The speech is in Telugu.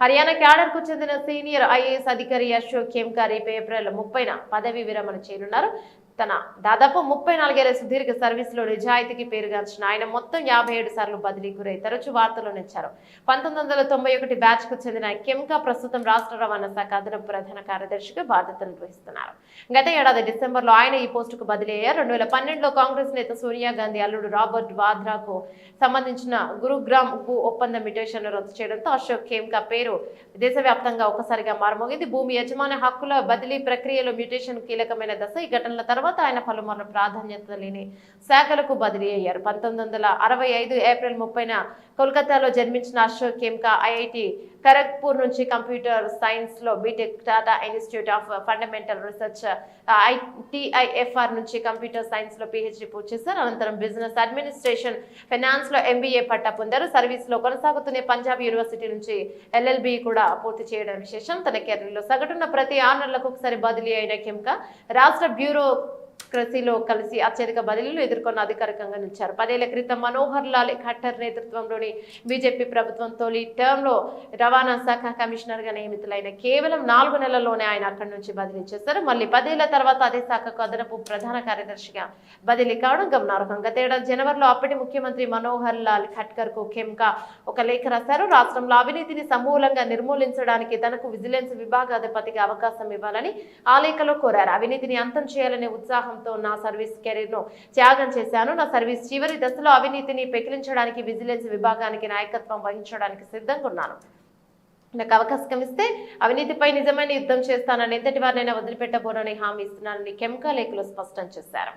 హర్యానా క్యాడర్ కు చెందిన సీనియర్ ఐఏఎస్ అధికారి అశోక్ ఖేమ్కా రేపు ఏప్రిల్ 30న పదవీ విరమణ చేయనున్నారు. తన దాదాపు 34 ఏళ్ల సుదీర్ఘ సర్వీసులో నిజాయితీకి పేరుగాంచిన ఆయన మొత్తం 57 సార్లు బదిలీకి గురై తరచూ వార్తల్లో నిలిచారు. 1991 బ్యాచ్ కు చెందిన ఖేమ్కా ప్రస్తుతం రాష్ట్ర రవాణా శాఖ అదనపు ప్రధాన కార్యదర్శిగా బాధ్యతలు నిర్వహిస్తున్నారు. గత ఏడాది డిసెంబర్లో ఆయన ఈ పోస్టుకు బదిలీ అయ్యారు. 2012లో కాంగ్రెస్ నేత సోనియా గాంధీ అల్లుడు రాబర్ట్ వాద్రాకు సంబంధించిన గురుగ్రామ్ భూ ఒప్పంద మ్యుటేషన్ రద్దు చేయడంతో అశోక్ ఖేమ్కా పేరు దేశవ్యాప్తంగా ఒక్కసారిగా మారుమోగింది. భూమి యజమాని హక్కుల బదిలీ ప్రక్రియలో మ్యుటేషన్ కీలకమైన దశ. ఈ ఘటనల తర్వాత ఆయన పలుమార్లు ప్రాధాన్యత లేని శాఖలకు బదిలీ అయ్యారు. 1965 ఏప్రిల్ 30న కోల్కతాలో జన్మించిన అశోక్ ఖేమ్కా ఐఐటి ఖరగ్పూర్ నుంచి కంప్యూటర్ సైన్స్ లో BTech, Tata institute of fundamental research TIFR నుంచి కంప్యూటర్ సైన్స్ లో PhD పూర్తి చేశారు. అనంతరం బిజినెస్ అడ్మినిస్ట్రేషన్, ఫైనాన్స్ లో MBA పట్టా పొందారు. సర్వీస్ లో కొనసాగుతున్న పంజాబ్ యూనివర్సిటీ నుంచి LLB కూడా పూర్తి చేయడం విశేషం. తన కెరీర్లో సగటున ప్రతి 6 నెలలకు ఒకసారి బదిలీ అయిన ఖేమ్కా రాష్ట్ర బ్యూరోక్రసీలో కలిసి అత్యధిక బదిలీలు ఎదుర్కొన్న అధికారికంగా నిలిచారు. 10 ఏళ్ల క్రితం మనోహర్ లాల్ ఖట్టర్ నేతృత్వంలోని బీజేపీ ప్రభుత్వం తొలి టర్మ్ లో రవాణా శాఖ కమిషనర్ గా నియమితులైన కేవలం 4 నెలల్లోనే ఆయన అక్కడి నుంచి బదిలీ చేశారు. మళ్ళీ 10 ఏళ్ల తర్వాత అదే శాఖకు అదనపు ప్రధాన కార్యదర్శిగా బదిలీ కావడం గమనార్హం. గతేడాది జనవరిలో అప్పటి ముఖ్యమంత్రి మనోహర్ లాల్ ఖట్టర్ కు ఖేమ్కా ఒక లేఖ రాశారు. రాష్ట్రంలో అవినీతిని సమూలంగా నిర్మూలించడానికి తనకు విజిలెన్స్ విభాగాధిపతిగా అవకాశం ఇవ్వాలని ఆ లేఖలో కోరారు. అవినీతిని అంతం చేయాలనే ఉత్సాహంతో నా సర్వీస్ కెరీర్ ను త్యాగం చేశాను. నా సర్వీస్ చివరి దశలో అవినీతిని పెకిలించడానికి విజిలెన్స్ విభాగానికి నాయకత్వం వహించడానికి సిద్ధంగా ఉన్నాను. నాకు అవకాశం ఇస్తే అవినీతిపై నిజమైన యుద్ధం చేస్తానని ఎంతటి వారినైనా వదిలిపెట్టబోనని హామీ ఇస్తున్నానని ఖేమ్కా లేఖలో స్పష్టం చేశారు.